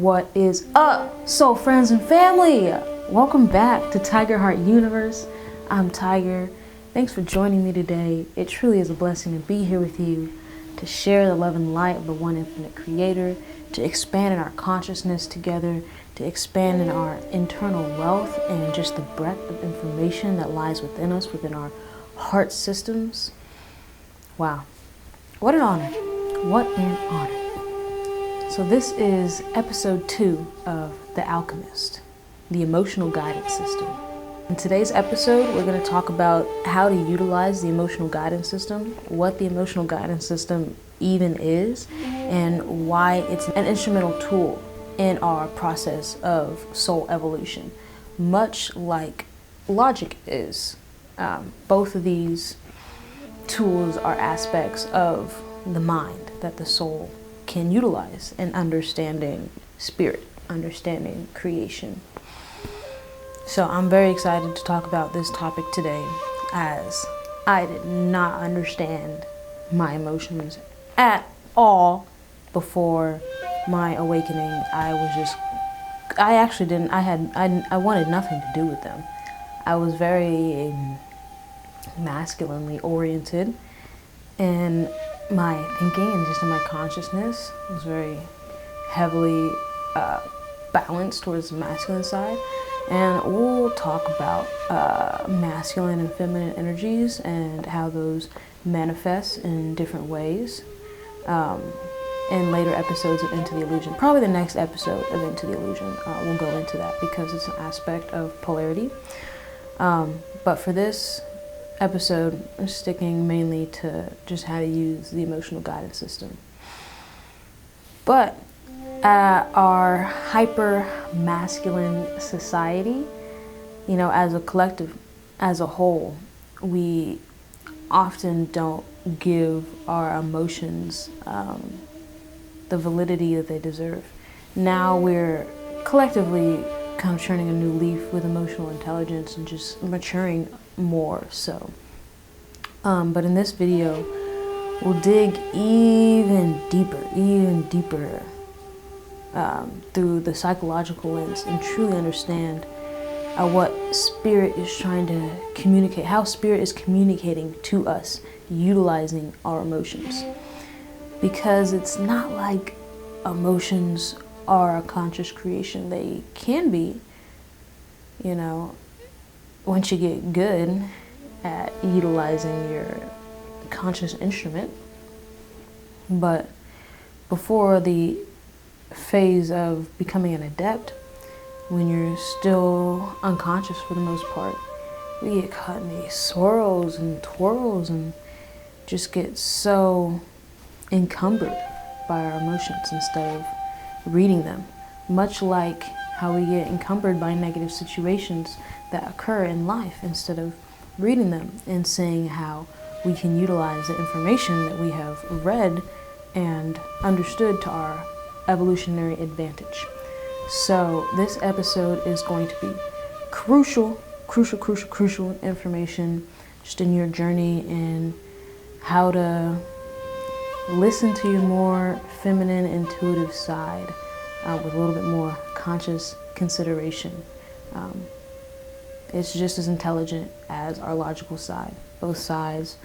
What is up, soul friends and family? Welcome back to Tiger Heart Universe. I'm Tiger. Thanks for joining me today. It truly is a blessing to be here with you, to share the love and light of the one infinite creator, to expand in our consciousness together, to expand in our internal wealth and just the breadth of information that lies within us, within our heart systems. Wow. What an honor. What an honor. So this is episode 2 of The Alchemist, the emotional guidance system. In today's episode, we're going to talk about how to utilize the emotional guidance system, what the emotional guidance system even is, and why it's an instrumental tool in our process of soul evolution, much like logic is. Both of these tools are aspects of the mind that the soul can utilize in understanding spirit, understanding creation. So I'm very excited to talk about this topic today, as I did not understand my emotions at all before my awakening. I wanted nothing to do with them. I was very masculinely oriented, and my thinking and just in my consciousness was very heavily balanced towards the masculine side. And we'll talk about masculine and feminine energies and how those manifest in different ways in later episodes of Into the Illusion. Probably the next episode of Into the Illusion we'll go into that, because it's an aspect of polarity. But for this episode, I'm sticking mainly to just how to use the emotional guidance system. But our hyper masculine society, as a collective, as a whole, we often don't give our emotions the validity that they deserve. Now we're collectively kind of turning a new leaf with emotional intelligence and just maturing more so. But in this video, we'll dig even deeper through the psychological lens and truly understand what spirit is trying to communicate, how spirit is communicating to us utilizing our emotions. Because it's not like emotions are a conscious creation. They can be, once you get good at utilizing your conscious instrument. But before the phase of becoming an adept, when you're still unconscious for the most part, we get caught in these swirls and twirls and just get so encumbered by our emotions instead of reading them. Much like how we get encumbered by negative situations that occur in life instead of reading them and seeing how we can utilize the information that we have read and understood to our evolutionary advantage. So this episode is going to be crucial information just in your journey in how to listen to your more feminine, intuitive side with a little bit more conscious consideration. It's just as intelligent as our logical side. Both sides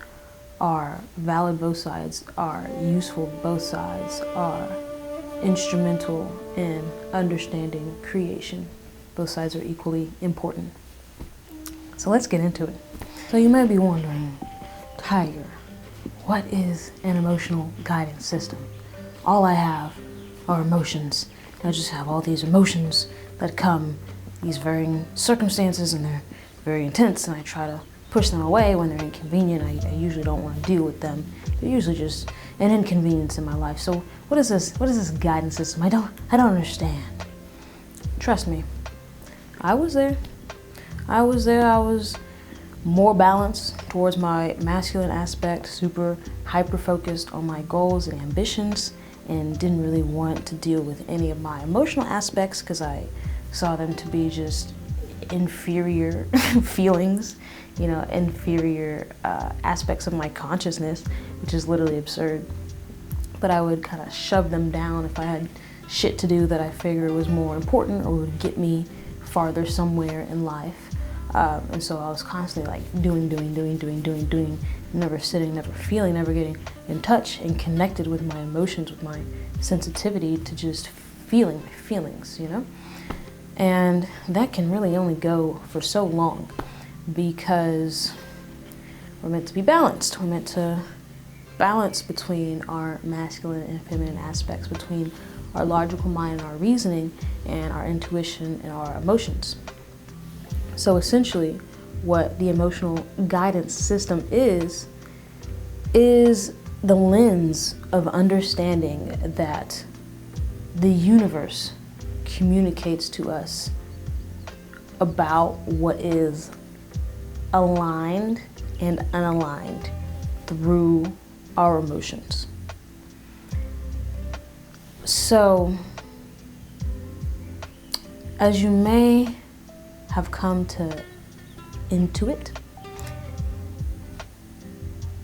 are valid, both sides are useful, both sides are instrumental in understanding creation. Both sides are equally important. So let's get into it. So you may be wondering, Tiger, what is an emotional guidance system? All I have are emotions. I just have all these emotions that come, these varying circumstances, and they're very intense, and I try to push them away when they're inconvenient. I usually don't want to deal with them. They're usually just an inconvenience in my life. So what is this guidance system? I don't understand. Trust me, I was there. I was more balanced towards my masculine aspect, super hyper focused on my goals and ambitions, and didn't really want to deal with any of my emotional aspects because I saw them to be just inferior feelings, inferior aspects of my consciousness, which is literally absurd. But I would kind of shove them down if I had shit to do that I figured was more important or would get me farther somewhere in life. And so I was constantly like doing, never sitting, never feeling, never getting in touch and connected with my emotions, with my sensitivity to just feeling my feelings, you know? And that can really only go for so long because we're meant to be balanced. We're meant to balance between our masculine and feminine aspects, between our logical mind and our reasoning and our intuition and our emotions. So essentially, what the emotional guidance system is the lens of understanding that the universe communicates to us about what is aligned and unaligned through our emotions. So, as you may have come to intuit,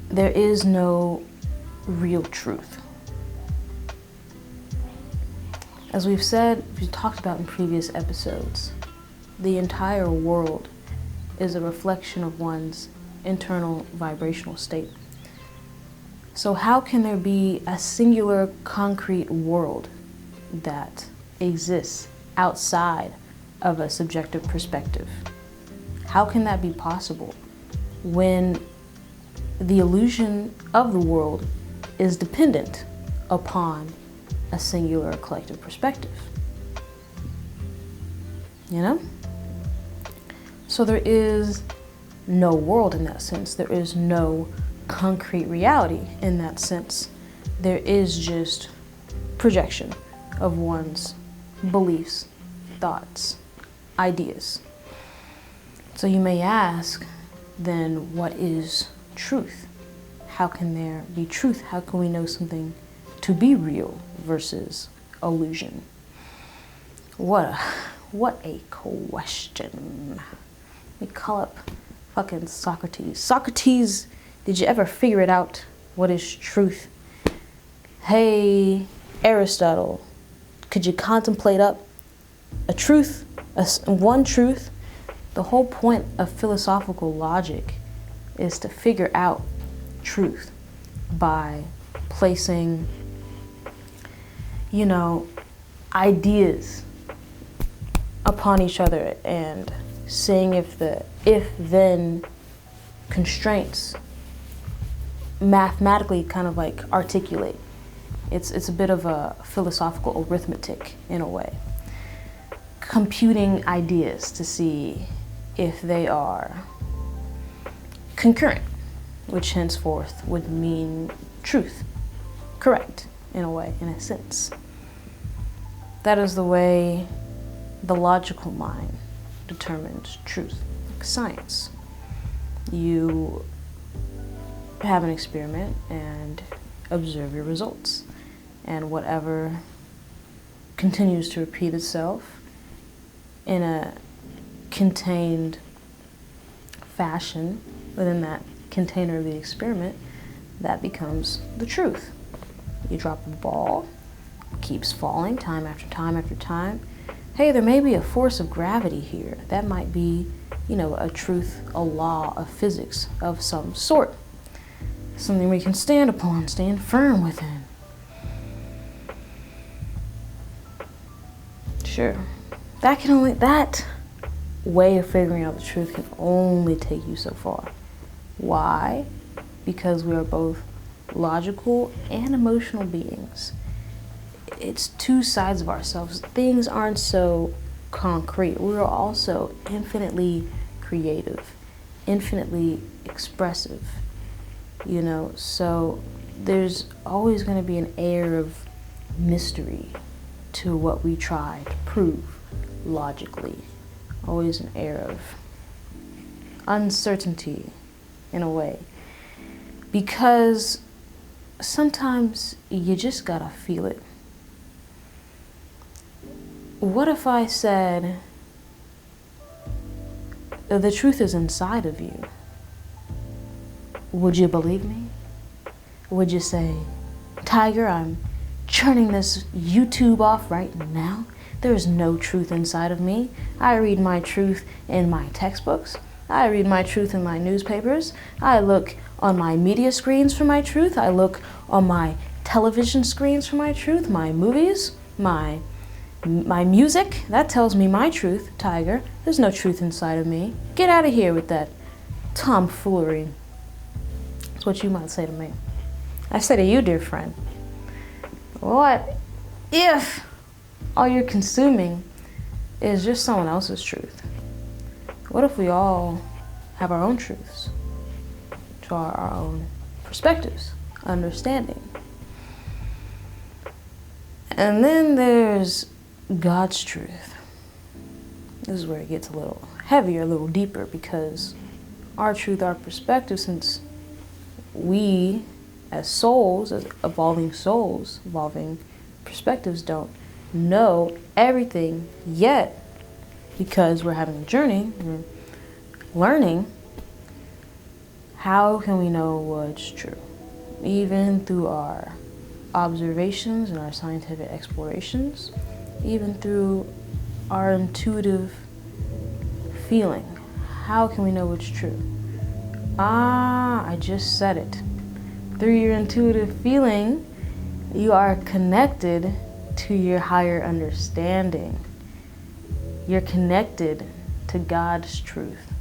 there is no real truth. As we've talked about in previous episodes, the entire world is a reflection of one's internal vibrational state. So how can there be a singular concrete world that exists outside of a subjective perspective? How can that be possible when the illusion of the world is dependent upon a singular collective perspective? You know? So there is no world in that sense. There is no concrete reality in that sense. There is just projection of one's beliefs, thoughts, ideas. So you may ask, then what is truth? How can there be truth? How can we know something to be real versus illusion? What a question. Let me call up fucking Socrates. Socrates, did you ever figure it out? What is truth? Hey, Aristotle, could you contemplate up a truth, one truth? The whole point of philosophical logic is to figure out truth by placing, ideas upon each other and seeing if the if-then constraints mathematically kind of like articulate. It's a bit of a philosophical arithmetic in a way. Computing ideas to see if they are concurrent, which henceforth would mean truth, correct, in a way, in a sense. That is the way the logical mind determines truth, like science. You have an experiment and observe your results, and whatever continues to repeat itself in a contained fashion within that container of the experiment, that becomes the truth. You drop a ball, it keeps falling time after time after time. Hey, there may be a force of gravity here. That might be, a truth, a law of physics of some sort. Something we can stand upon, stand firm within. Sure. That way of figuring out the truth can only take you so far. Why? Because we are both logical and emotional beings. It's two sides of ourselves. Things aren't so concrete. We are also infinitely creative, infinitely expressive, so there's always going to be an air of mystery to what we try to prove logically. Always an air of uncertainty in a way, because sometimes you just gotta feel it. What if I said the truth is inside of you? Would you believe me? Would you say, Tiger, I'm churning this YouTube off right now. There is no truth inside of me. I read my truth in my textbooks. I read my truth in my newspapers. I look on my media screens for my truth. I look on my television screens for my truth, my movies, my music. That tells me my truth, Tiger. There's no truth inside of me. Get out of here with that tomfoolery. That's what you might say to me. I say to you, dear friend, what if all you're consuming is just someone else's truth? What if we all have our own truths, to our own perspectives, understanding? And then there's God's truth. This is where it gets a little heavier, a little deeper, because our truth, our perspective, since we as souls, as evolving souls, evolving perspectives, don't know everything yet, because we're having a journey, we're learning. How can we know what's true? Even through our observations and our scientific explorations, even through our intuitive feeling, how can we know what's true? I just said it. Through your intuitive feeling, you are connected to your higher understanding. You're connected to God's truth.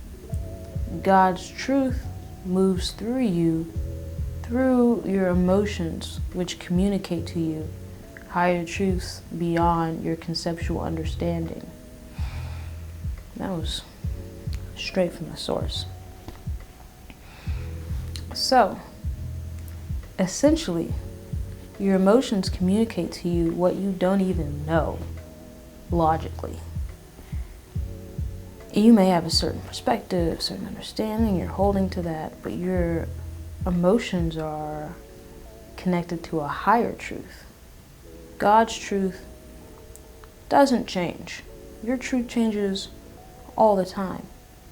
God's truth moves through you, through your emotions, which communicate to you higher truths beyond your conceptual understanding. That was straight from the source. So, essentially, your emotions communicate to you what you don't even know logically. You may have a certain perspective, certain understanding, you're holding to that, but your emotions are connected to a higher truth. God's truth doesn't change. Your truth changes all the time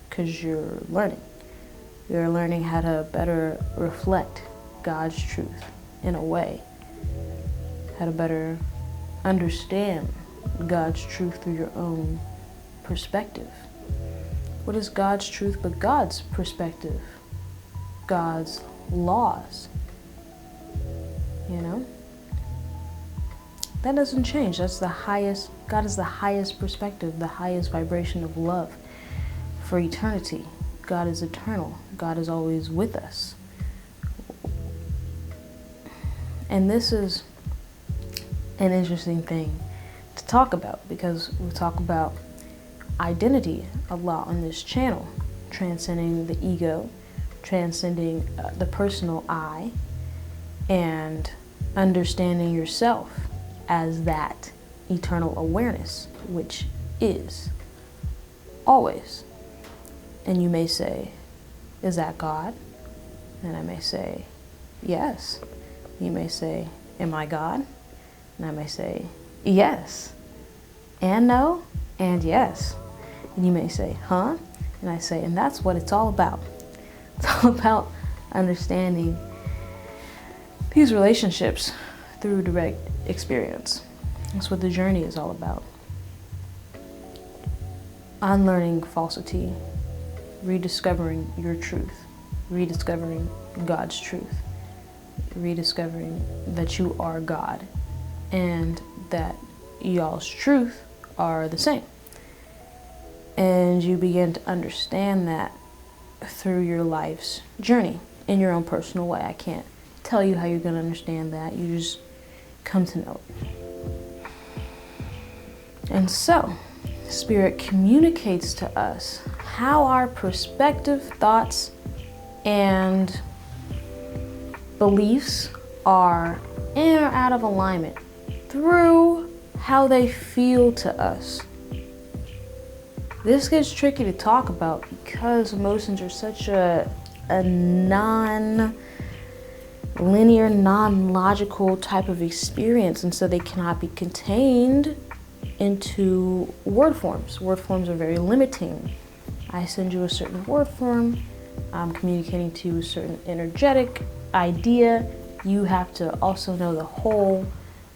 because you're learning. You're learning how to better reflect God's truth in a way, how to better understand God's truth through your own perspective. What is God's truth but God's perspective? God's laws. You know? That doesn't change. That's the highest, God is the highest perspective, the highest vibration of love for eternity. God is eternal. God is always with us. And this is an interesting thing to talk about, because we talk about identity a lot on this channel, transcending the ego, transcending the personal I, and understanding yourself as that eternal awareness, which is always. And you may say, is that God? And I may say, yes. You may say, am I God? And I may say, yes. And no, and yes. And you may say, huh? And I say, and that's what it's all about. It's all about understanding these relationships through direct experience. That's what the journey is all about. Unlearning falsity, rediscovering your truth, rediscovering God's truth, rediscovering that you are God and that y'all's truth are the same. And you begin to understand that through your life's journey in your own personal way. I can't tell you how you're going to understand that. You just come to know it. And so, Spirit communicates to us how our perspective, thoughts, and beliefs are in or out of alignment through how they feel to us. This gets tricky to talk about because emotions are such a non-linear, non-logical type of experience, and so they cannot be contained into word forms. Word forms are very limiting. I send you a certain word form, I'm communicating to you a certain energetic idea. You have to also know the whole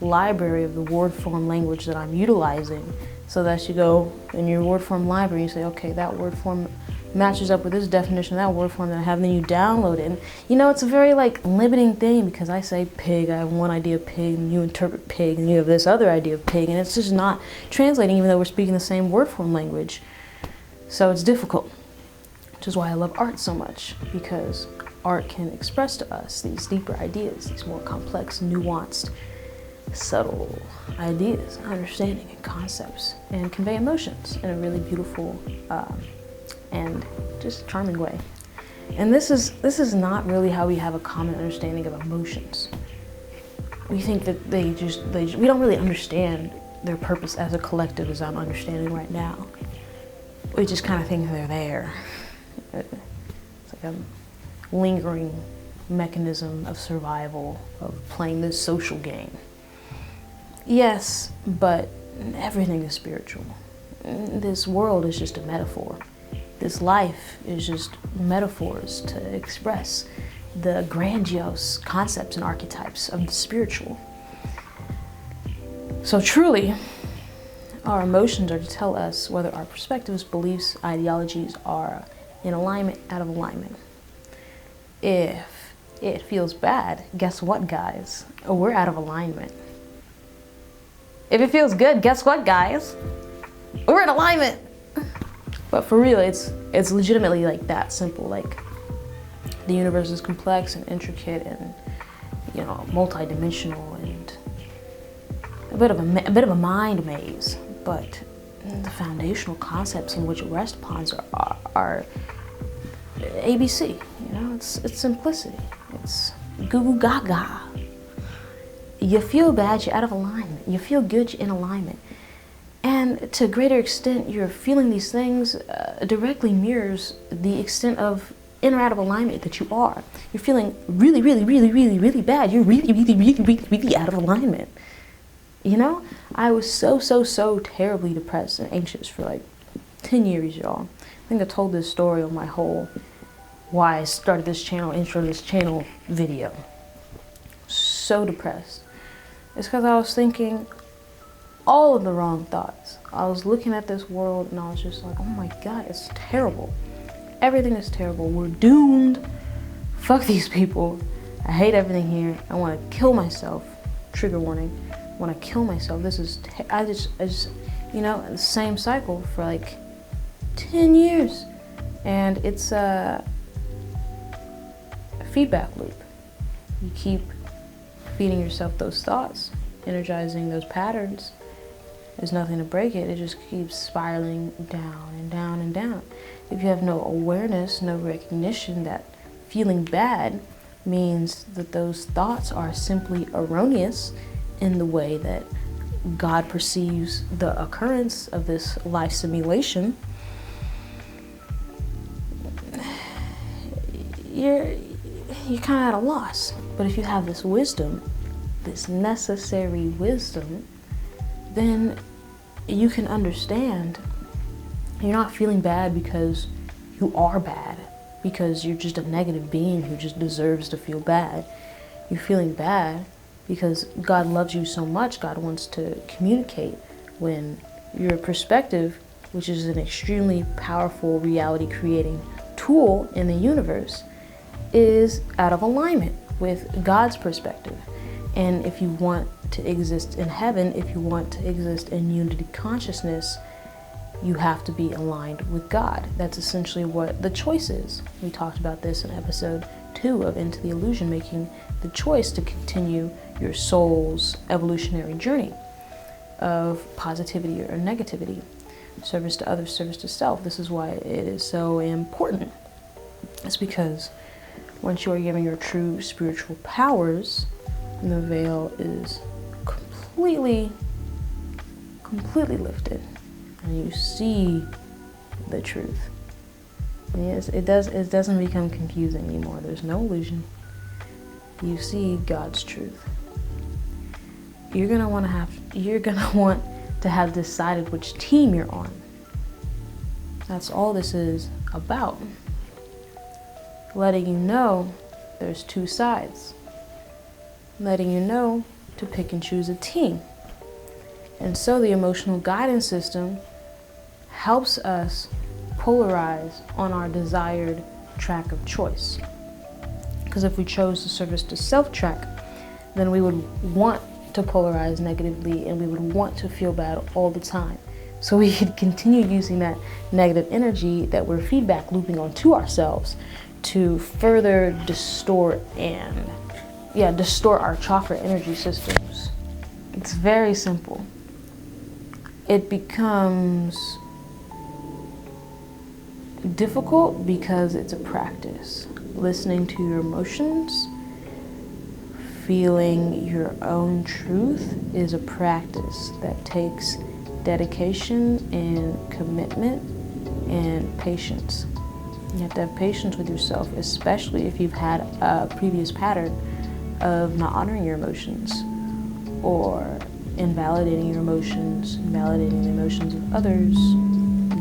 library of the word form language that I'm utilizing. So that you go in your word form library, you say, okay, that word form matches up with this definition, that word form that I have, and then you download it. And you know, it's a very like limiting thing, because I say pig, I have one idea of pig, and you interpret pig, and you have this other idea of pig, and it's just not translating, even though we're speaking the same word form language. So it's difficult, which is why I love art so much, because art can express to us these deeper ideas, these more complex, nuanced, subtle ideas, understanding, and concepts, and convey emotions in a really beautiful and just charming way. And this is not really how we have a common understanding of emotions. We think that we don't really understand their purpose as a collective as I'm understanding right now. We just kind of think they're there. It's like a lingering mechanism of survival, of playing this social game. Yes, but everything is spiritual. This world is just a metaphor. This life is just metaphors to express the grandiose concepts and archetypes of the spiritual. So truly, our emotions are to tell us whether our perspectives, beliefs, ideologies are in alignment, out of alignment. If it feels bad, guess what, guys? We're out of alignment. If it feels good, guess what, guys? We're in alignment. But for real, it's legitimately like that simple. Like, the universe is complex and intricate and, you know, multi-dimensional and a bit of a mind maze. But the foundational concepts in which it rests upon are ABC. You know, it's simplicity. It's goo goo gaga. You feel bad, you're out of alignment. You feel good, you're in alignment. And to a greater extent, you're feeling these things directly mirrors the extent of in or out of alignment that you are. You're feeling really, really, really, really, really bad. You're really, really, really, really, really out of alignment. You know? I was so terribly depressed and anxious for like 10 years, y'all. I think I told this story on my whole why I started this channel, intro to this channel video. So depressed. It's because I was thinking all of the wrong thoughts. I was looking at this world and I was just like, oh my God, it's terrible. Everything is terrible. We're doomed. Fuck these people. I hate everything here. I want to kill myself. Trigger warning. I want to kill myself. This is, I just, you know, the same cycle for like 10 years. And it's a feedback loop. You keep feeding yourself those thoughts, energizing those patterns. There's nothing to break it. It just keeps spiraling down and down and down. If you have no awareness, no recognition that feeling bad means that those thoughts are simply erroneous in the way that God perceives the occurrence of this life simulation, you're kind of at a loss. But if you have this wisdom, this necessary wisdom, then you can understand you're not feeling bad because you are bad, because you're just a negative being who just deserves to feel bad. You're feeling bad because God loves you so much. God wants to communicate when your perspective, which is an extremely powerful reality creating tool in the universe, is out of alignment with God's perspective. And if you want to exist in heaven, if you want to exist in unity consciousness, you have to be aligned with God. That's essentially what the choice is. We talked about this in episode 2 of Into the Illusion, making the choice to continue your soul's evolutionary journey of positivity or negativity, service to others, service to self. This is why it is so important. It's because once you are given your true spiritual powers, the veil is completely lifted, and you see the truth. And yes, it doesn't become confusing anymore. There's no illusion. You see God's truth. You're gonna want to have decided which team you're on. That's all this is about. Letting you know there's two sides. Letting you know to pick and choose a team. And so the emotional guidance system helps us polarize on our desired track of choice. Because if we chose the service to self track, then we would want to polarize negatively and we would want to feel bad all the time. So we could continue using that negative energy that we're feedback looping onto ourselves to further distort our chakra energy systems. It's very simple. It becomes difficult because it's a practice. Listening to your emotions, feeling your own truth is a practice that takes dedication and commitment and patience. You have to have patience with yourself, especially if you've had a previous pattern of not honoring your emotions or invalidating your emotions, invalidating the emotions of others,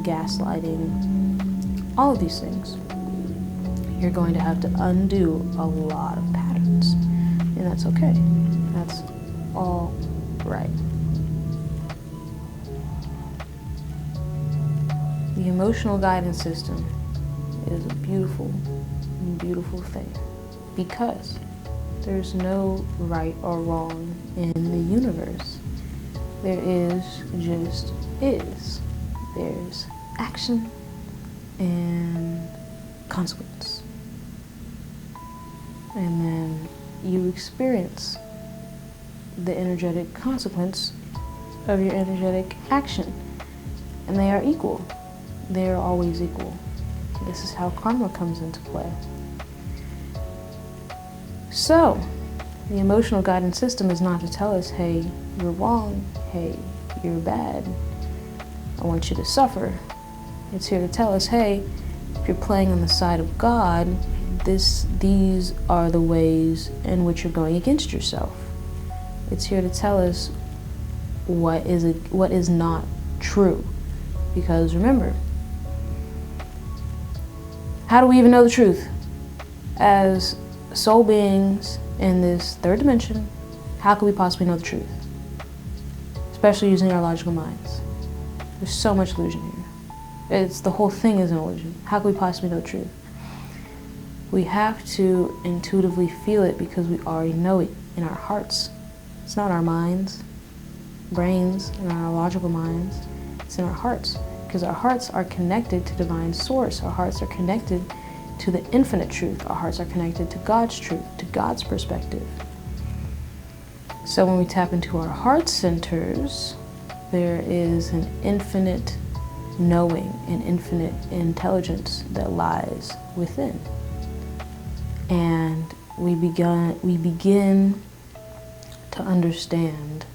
gaslighting, all of these things. You're going to have to undo a lot of patterns, and that's okay. That's all right. The emotional guidance system is a beautiful, beautiful thing because there's no right or wrong in the universe. There is just is. There's action and consequence. And then you experience the energetic consequence of your energetic action. And they are equal. They are always equal. This is how karma comes into play. So, the emotional guidance system is not to tell us, hey, you're wrong, hey, you're bad, I want you to suffer. It's here to tell us, hey, if you're playing on the side of God, these are the ways in which you're going against yourself. It's here to tell us what is not true. Because remember, how do we even know the truth? As soul beings in this third dimension, how could we possibly know the truth? Especially using our logical minds. There's so much illusion here. The whole thing is an illusion. How could we possibly know the truth? We have to intuitively feel it because we already know it in our hearts. It's not our minds, brains, and our logical minds. It's in our hearts because our hearts are connected to divine source. Our hearts are connected to the infinite truth. Our hearts are connected to God's truth, to God's perspective. So when we tap into our heart centers, there is an infinite knowing, an infinite intelligence that lies within. And we begin to understand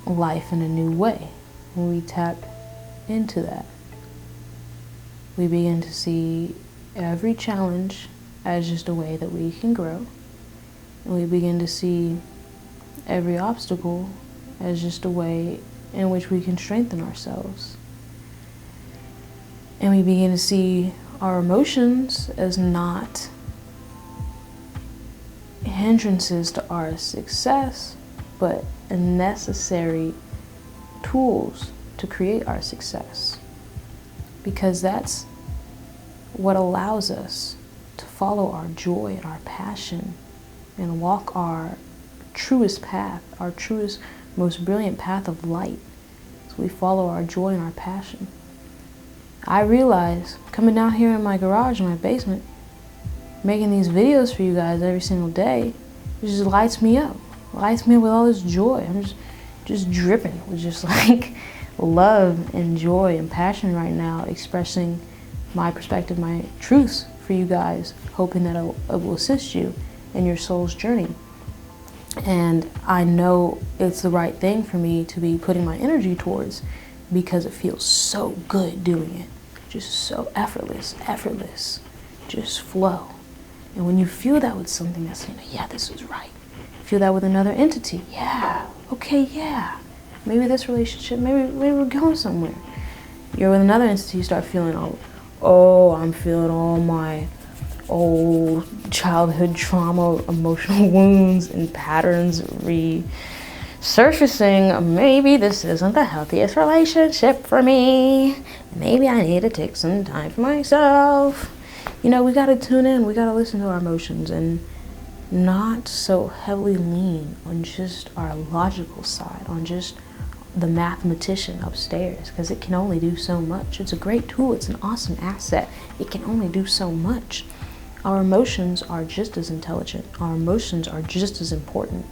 life in a new way when we tap into that. We begin to see every challenge as just a way that we can grow. And we begin to see every obstacle as just a way in which we can strengthen ourselves. And we begin to see our emotions as not hindrances to our success, but necessary tools to create our success. Because that's what allows us to follow our joy and our passion and walk our truest path, our truest, most brilliant path of light. So we follow our joy and our passion. I realize coming down here in my garage, in my basement, making these videos for you guys every single day, it just lights me up. Lights me up with all this joy. I'm just dripping with just like love and joy and passion right now, expressing my perspective, my truths for you guys, hoping that it will assist you in your soul's journey. And I know it's the right thing for me to be putting my energy towards because it feels so good doing it. Just so effortless, just flow. And when you feel that with something that's, yeah, this is right. Feel that with another entity, yeah, okay, yeah. Maybe this relationship, maybe we're going somewhere. You're with another entity, you start feeling, I'm feeling all my old childhood trauma, emotional wounds, and patterns resurfacing. Maybe this isn't the healthiest relationship for me. Maybe I need to take some time for myself. You know, we got to tune in. We got to listen to our emotions and not so heavily lean on just our logical side, on just the mathematician upstairs, because it can only do so much. It's a great tool. It's an awesome asset. It can only do so much. Our emotions are just as intelligent. Our emotions are just as important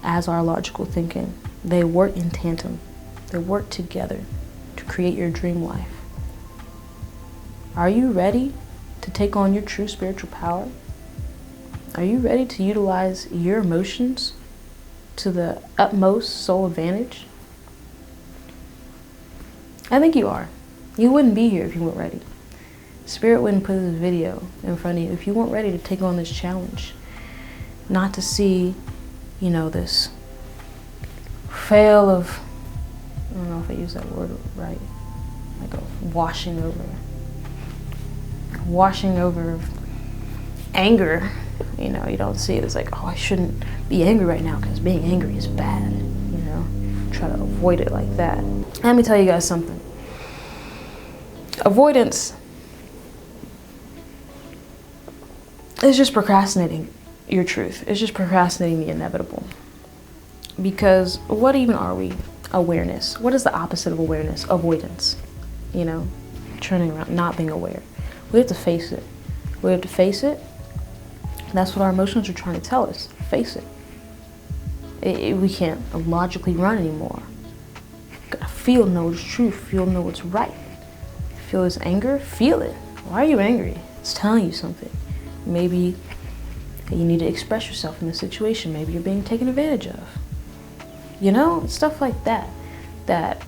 as our logical thinking. They work in tandem. They work together to create your dream life. Are you ready to take on your true spiritual power? Are you ready to utilize your emotions to the utmost soul advantage? I think you are. You wouldn't be here if you weren't ready. Spirit wouldn't put this video in front of you if you weren't ready to take on this challenge. Not to see, you know, this fail of, I don't know if I use that word right, like a washing over of anger. You know, you don't see it as like, oh, I shouldn't be angry right now because being angry is bad. You know, try to avoid it like that. Let me tell you guys something. Avoidance is just procrastinating your truth. It's just procrastinating the inevitable. Because what even are we? Awareness. What is the opposite of awareness? Avoidance. You know, turning around, not being aware. We have to face it. We have to face it. That's what our emotions are trying to tell us. Face it. We can't logically run anymore. Gotta feel, know what's true. Feel, know what's right. Feel this anger? Feel it. Why are you angry? It's telling you something. Maybe you need to express yourself in this situation. Maybe you're being taken advantage of. You know, stuff like that. That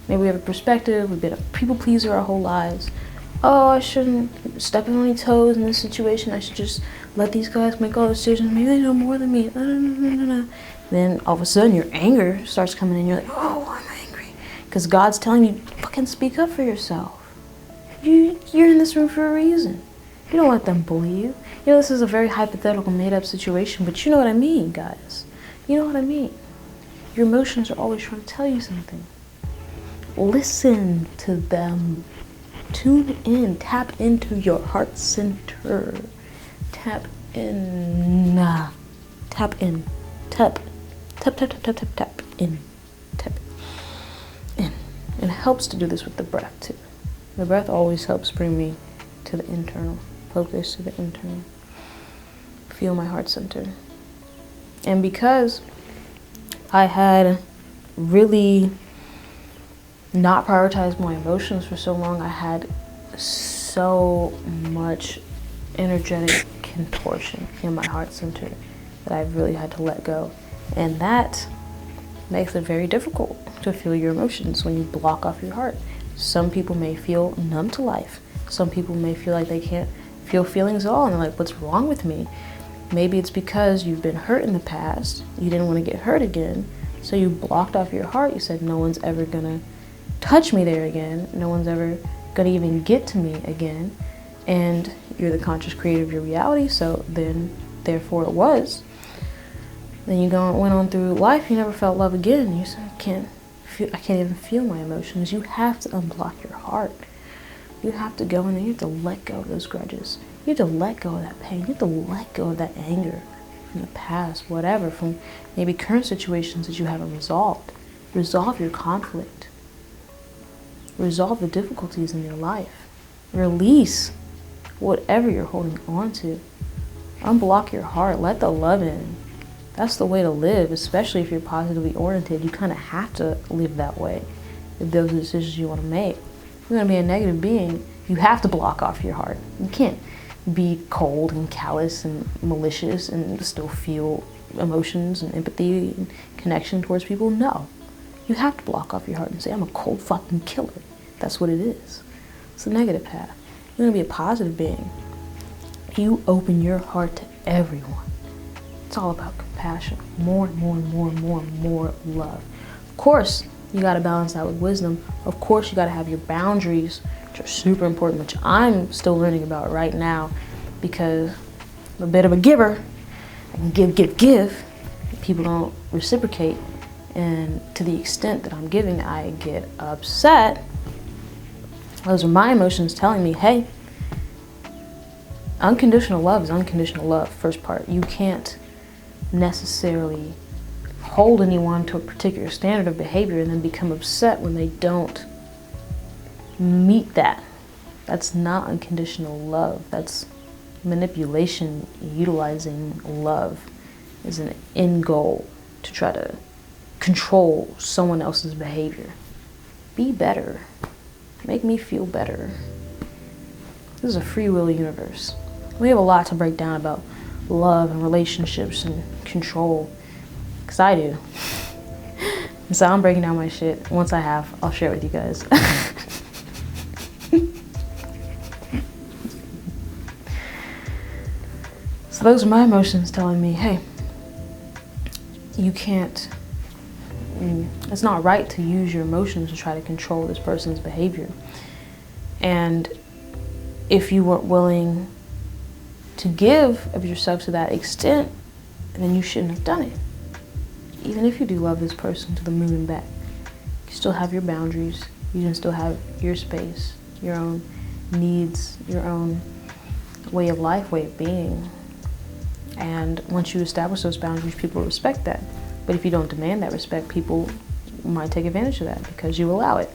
maybe we have a perspective. We've been a people pleaser our whole lives. Oh, I shouldn't step on any toes in this situation. I should just let these guys make all the decisions. Maybe they know more than me. Then all of a sudden your anger starts coming in. You're like, oh, I'm angry. Because God's telling you, fucking speak up for yourself. You're in this room for a reason. You don't let them bully you. You know, this is a very hypothetical, made-up situation, but you know what I mean, guys. You know what I mean. Your emotions are always trying to tell you something. Listen to them. Tune in. Tap into your heart center. Tap in. Tap in. Tap in. Tap in. It helps to do this with the breath, too. The breath always helps bring me to the internal. Focus to the internal. Feel my heart center. And because I had really not prioritized my emotions for so long, I had so much energetic contortion in my heart center that I really had to let go. And that makes it very difficult to feel your emotions when you block off your heart. Some people may feel numb to life. Some people may feel like they can't feel feelings at all, and they're like, what's wrong with me? Maybe it's because you've been hurt in the past. You didn't want to get hurt again, so you blocked off your heart. You said, no one's ever gonna touch me there again. No one's ever gonna even get to me again. And you're the conscious creator of your reality, so then, therefore it was. Then you went on through life, you never felt love again. You said, I can't even feel my emotions. You have to unblock your heart. You have to go in there, you have to let go of those grudges. You have to let go of that pain. You have to let go of that anger from the past, whatever, from maybe current situations that you haven't resolved. Resolve your conflict. Resolve the difficulties in your life. Release whatever you're holding on to. Unblock your heart. Let the love in. That's the way to live, especially if you're positively oriented. You kind of have to live that way if those are decisions you want to make. If you're going to be a negative being, you have to block off your heart. You can't be cold and callous and malicious and still feel emotions and empathy and connection towards people. No. You have to block off your heart and say, I'm a cold fucking killer. That's what it is. It's a negative path. You're going to be a positive being. You open your heart to everyone. It's all about compassion. More love. Of course, you got to balance that with wisdom. Of course, you got to have your boundaries, which are super important, which I'm still learning about right now, because I'm a bit of a giver. I can give. People don't reciprocate. And to the extent that I'm giving, I get upset. Those are my emotions telling me, hey, unconditional love is unconditional love. First part, you can't necessarily hold anyone to a particular standard of behavior and then become upset when they don't meet that. That's not unconditional love. That's manipulation, utilizing love as an end goal to try to control someone else's behavior. Be better. Make me feel better. This is a free will universe. We have a lot to break down about love and relationships and control, because I do. And so I'm breaking down my shit. Once I have, I'll share it with you guys. So those are my emotions telling me, hey, you can't, it's not right to use your emotions to try to control this person's behavior. And if you weren't willing to give of yourself to that extent, then you shouldn't have done it. Even if you do love this person to the moon and back, you still have your boundaries. You can still have your space, your own needs, your own way of life, way of being. And once you establish those boundaries, people respect that. But if you don't demand that respect, people might take advantage of that because you allow it.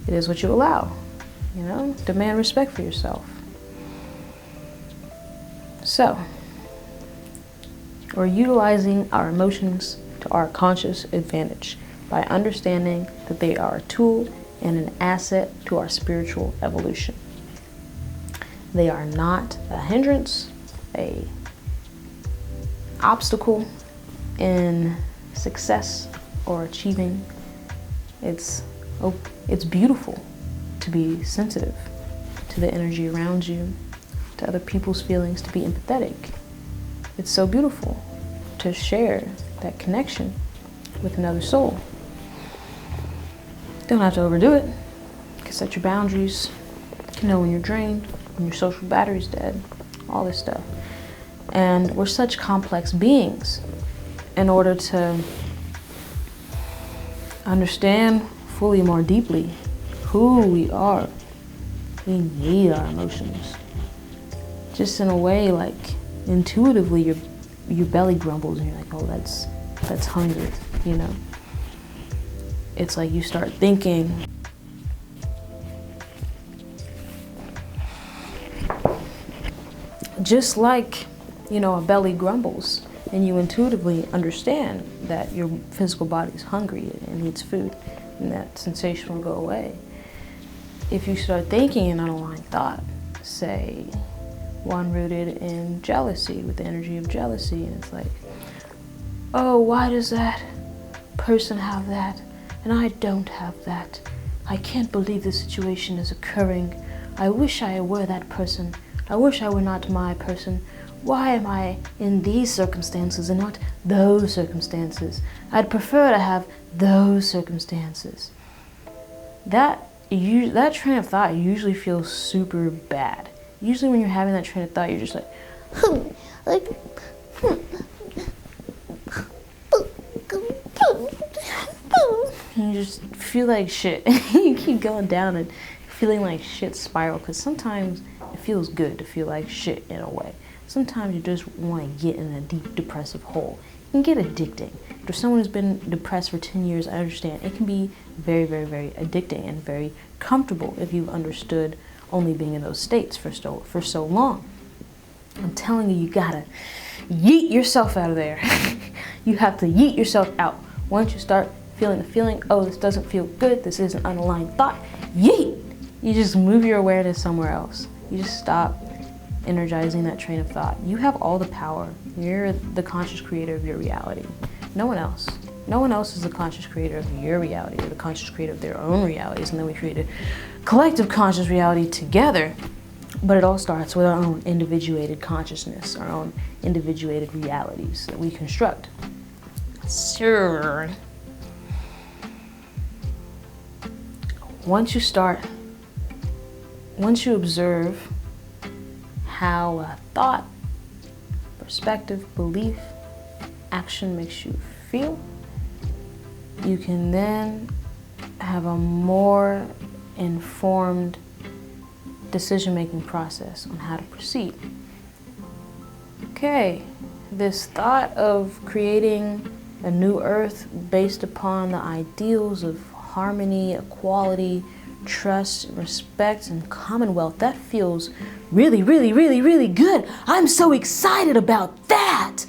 It is what you allow. You know, demand respect for yourself. So, we're utilizing our emotions to our conscious advantage by understanding that they are a tool and an asset to our spiritual evolution. They are not a hindrance, a obstacle in success or achieving. It's beautiful to be sensitive to the energy around you, to other people's feelings, to be empathetic. It's so beautiful to share that connection with another soul. Don't have to overdo it. You can set your boundaries. You can know when you're drained, when your social battery's dead, all this stuff. And we're such complex beings. In order to understand fully, more deeply who we are, we need our emotions. Just in a way, like intuitively, your belly grumbles and you're like, oh, that's hunger, you know? It's like you start thinking, just like, you know, a belly grumbles, and you intuitively understand that your physical body is hungry and needs food, and that sensation will go away. If you start thinking an unaligned thought, say one rooted in jealousy, with the energy of jealousy, and it's like, oh, why does that person have that and I don't have that? I can't believe this situation is occurring. I wish I were that person. I wish I were not my person. Why am I in these circumstances and not those circumstances? I'd prefer to have those circumstances. That train of thought usually feels super bad. Usually when you're having that train of thought, you're just like, and you just feel like shit. You keep going down and feeling like shit spiral, because sometimes it feels good to feel like shit in a way. Sometimes you just want to get in a deep depressive hole. It can get addicting. For someone who's been depressed for 10 years, I understand it can be very, very, very addicting and very comfortable if you've understood only being in those states for so long. I'm telling you, you gotta yeet yourself out of there. You have to yeet yourself out. Once you start feeling the feeling, oh, this doesn't feel good, this is an unaligned thought, yeet! You just move your awareness somewhere else. You just stop energizing that train of thought. You have all the power. You're the conscious creator of your reality. No one else. No one else is the conscious creator of your reality, or the conscious creator of their own realities, and then we create a collective conscious reality together. But it all starts with our own individuated consciousness, our own individuated realities that we construct. Sure. Once you observe how a thought, perspective, belief, action makes you feel, you can then have a more informed decision-making process on how to proceed. Okay, this thought of creating a new earth based upon the ideals of harmony, equality, trust, respect, and commonwealth, that feels really, really, really, really good. I'm so excited about that,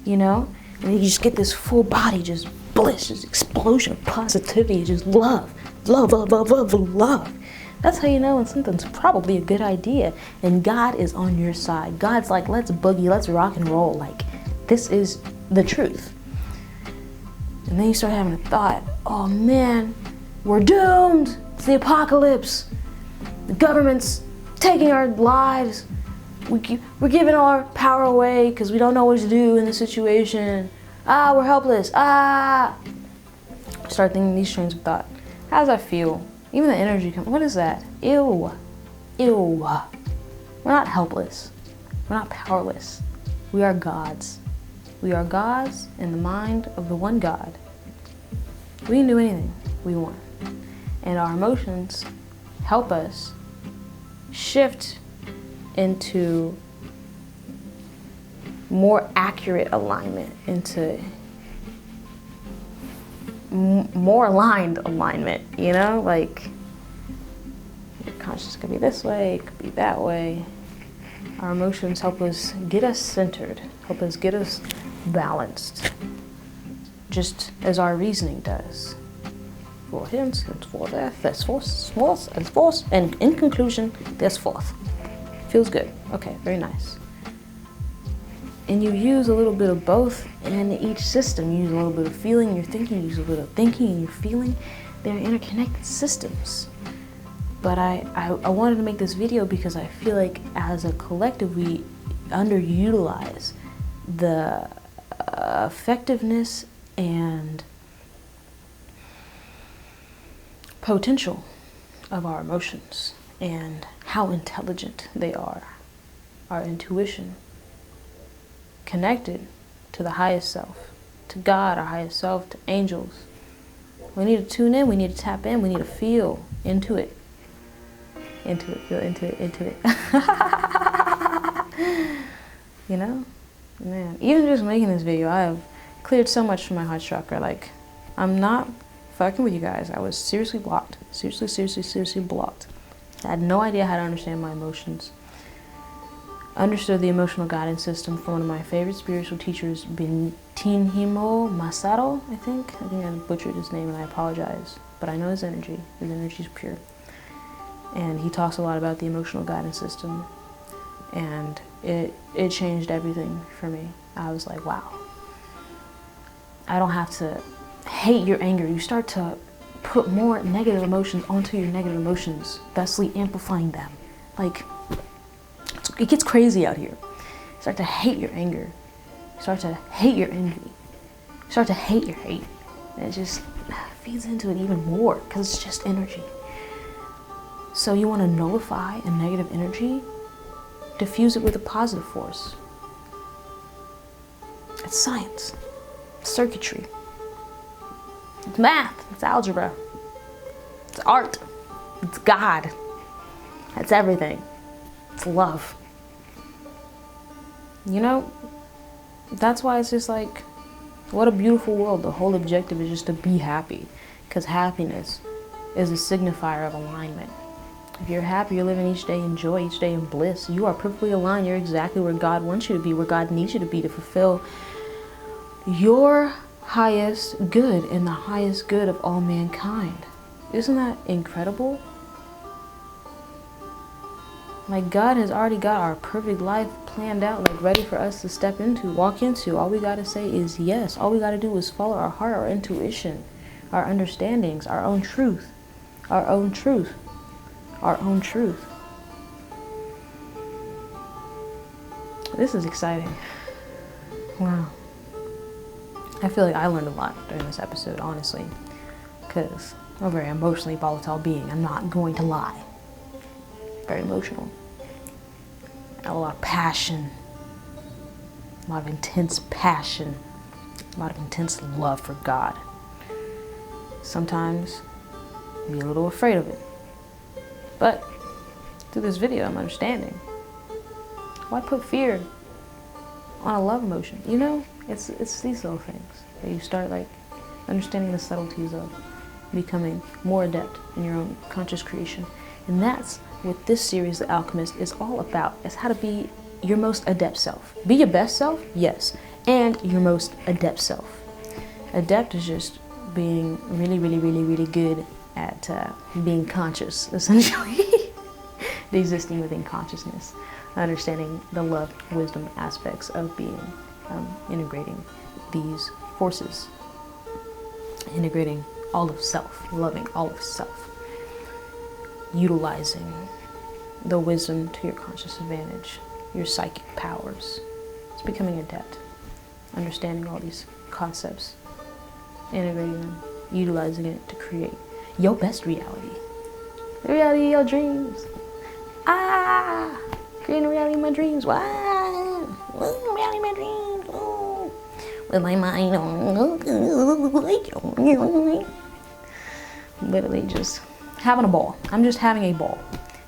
you know? And you just get this full body, just bliss, just explosion of positivity, just love, love, love, love, love, love. That's how you know when something's probably a good idea. And God is on your side. God's like, let's boogie, let's rock and roll. Like, this is the truth. And then you start having a thought, oh man, we're doomed. It's the apocalypse. The government's taking our lives. We're giving all our power away because we don't know what to do in this situation. We're helpless. Start thinking these trains of thought. How does that feel? Even the energy comes. What is that? Ew. Ew. We're not helpless. We're not powerless. We are gods. We are gods in the mind of the one God. We can do anything we want. And our emotions help us shift into more accurate alignment, into more aligned alignment, you know? Like, your consciousness could be this way, it could be that way. Our emotions help us get us centered, help us get us balanced, just as our reasoning does. For hence, and for death, there's force, and force, and in conclusion, there's forth. Feels good. Okay, very nice. And you use a little bit of both in each system. You use a little bit of feeling in your thinking, you use a little bit of thinking in your feeling. They're interconnected systems. But I wanted to make this video because I feel like as a collective we underutilize the effectiveness and potential of our emotions and how intelligent they are. Our intuition connected to the highest self, to God, our highest self, to angels. We need to tune in, we need to tap in, we need to feel into it. Into it, feel into it, into it. You know? Man, even just making this video, I have cleared so much from my heart chakra. Like, I'm not fucking with you guys. I was seriously blocked. Seriously blocked. I had no idea how to understand my emotions. Understood the emotional guidance system from one of my favorite spiritual teachers, Bentinhimo Masato, I think I butchered his name and I apologize. But I know his energy. His energy is pure. And he talks a lot about the emotional guidance system. And it changed everything for me. I was like, wow. I don't have to hate your anger. You start to put more negative emotions onto your negative emotions, thusly amplifying them. Like, it gets crazy out here. You start to hate your anger. You start to hate your envy. You start to hate your hate. And it just feeds into it even more because it's just energy. So you want to nullify a negative energy, diffuse it with a positive force. It's science. It's circuitry. It's math. It's algebra. It's art. It's God. It's everything. It's love. You know, that's why it's just like, what a beautiful world. The whole objective is just to be happy, because happiness is a signifier of alignment. If you're happy, you're living each day in joy, each day in bliss. You are perfectly aligned. You're exactly where God wants you to be, where God needs you to be to fulfill your highest good and the highest good of all mankind. Isn't that incredible? Like, God has already got our perfect life planned out, like ready for us to step into, walk into. All we got to say is yes. All we got to do is follow our heart, our intuition, our understandings, our own truth, our own truth, our own truth. This is exciting. Wow. I feel like I learned a lot during this episode, honestly, because I'm a very emotionally volatile being. I'm not going to lie. Very emotional. I have a lot of passion, a lot of intense passion, a lot of intense love for God. Sometimes I'm a little afraid of it. But through this video, I'm understanding. Why put fear on a love emotion? You know, it's these little things that you start like understanding the subtleties of, becoming more adept in your own conscious creation. And that's what this series, The Alchemist, is all about. It's how to be your most adept self. Be your best self, yes, and your most adept self. Adept is just being really good at being conscious, essentially. Existing within consciousness, understanding the love, wisdom aspects of being, integrating these forces, integrating all of self, loving all of self, utilizing the wisdom to your conscious advantage, your psychic powers. It's becoming adept, understanding all these concepts, integrating them, utilizing it to create your best reality, the reality of your dreams. Creating a reality of my dreams. Wow, reality of my dreams. Ooh. With my mind, literally just having a ball. I'm just having a ball,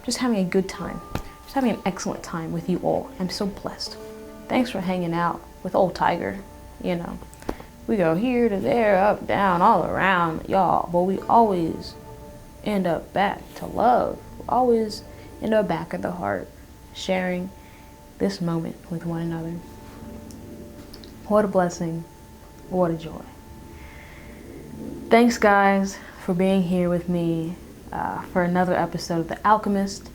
just having a good time, just having an excellent time with you all. I'm so blessed. Thanks for hanging out with old Tiger. You know, we go here to there, up, down, all around, y'all. But we always end up back to love. We always end up back at the heart, sharing this moment with one another. What a blessing. What a joy. Thanks, guys, for being here with me for another episode of The Alchemist.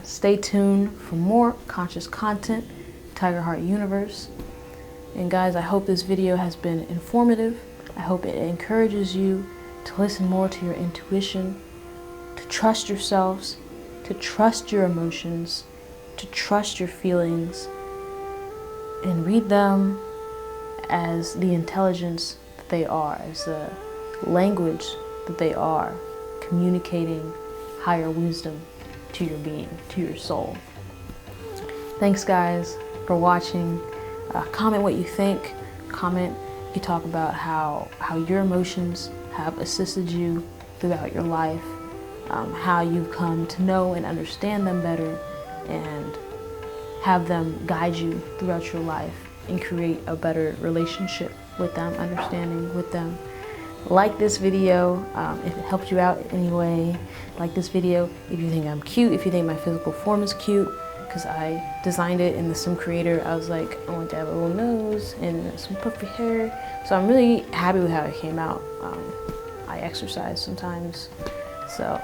Stay tuned for more conscious content, Tiger Heart Universe. And guys, I hope this video has been informative. I hope it encourages you to listen more to your intuition, to trust yourselves, to trust your emotions, to trust your feelings, and read them as the intelligence that they are, as the language that they are, communicating higher wisdom to your being, to your soul. Thanks, guys, for watching. Comment what you think. Comment, you talk about how your emotions have assisted you throughout your life, how you've come to know and understand them better, and have them guide you throughout your life and create a better relationship with them, understanding with them. Like this video if it helped you out in any way. Like this video if you think I'm cute, if you think my physical form is cute, because I designed it in the Sim Creator. I was like, I want to have a little nose and some puffy hair. So I'm really happy with how it came out. I exercise sometimes. So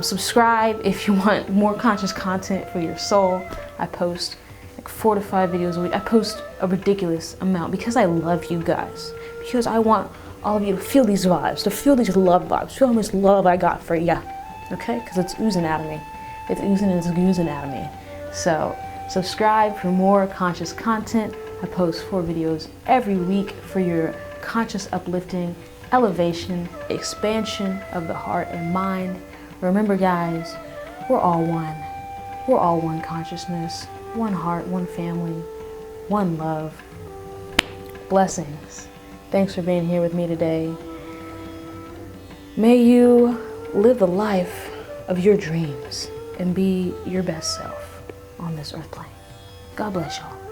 subscribe if you want more conscious content for your soul. I post like 4 to 5 videos a week. I post a ridiculous amount because I love you guys. Because I want all of you to feel these vibes, to feel these love vibes, feel how much love I got for you. Okay? Because it's oozing out of me. It's oozing and it's oozing out of me. So subscribe for more conscious content. I post 4 videos every week for your conscious uplifting, elevation, expansion of the heart and mind. Remember, guys, we're all one. We're all one consciousness, one heart, one family, one love. Blessings. Thanks for being here with me today. May you live the life of your dreams and be your best self on this earth plane. God bless y'all.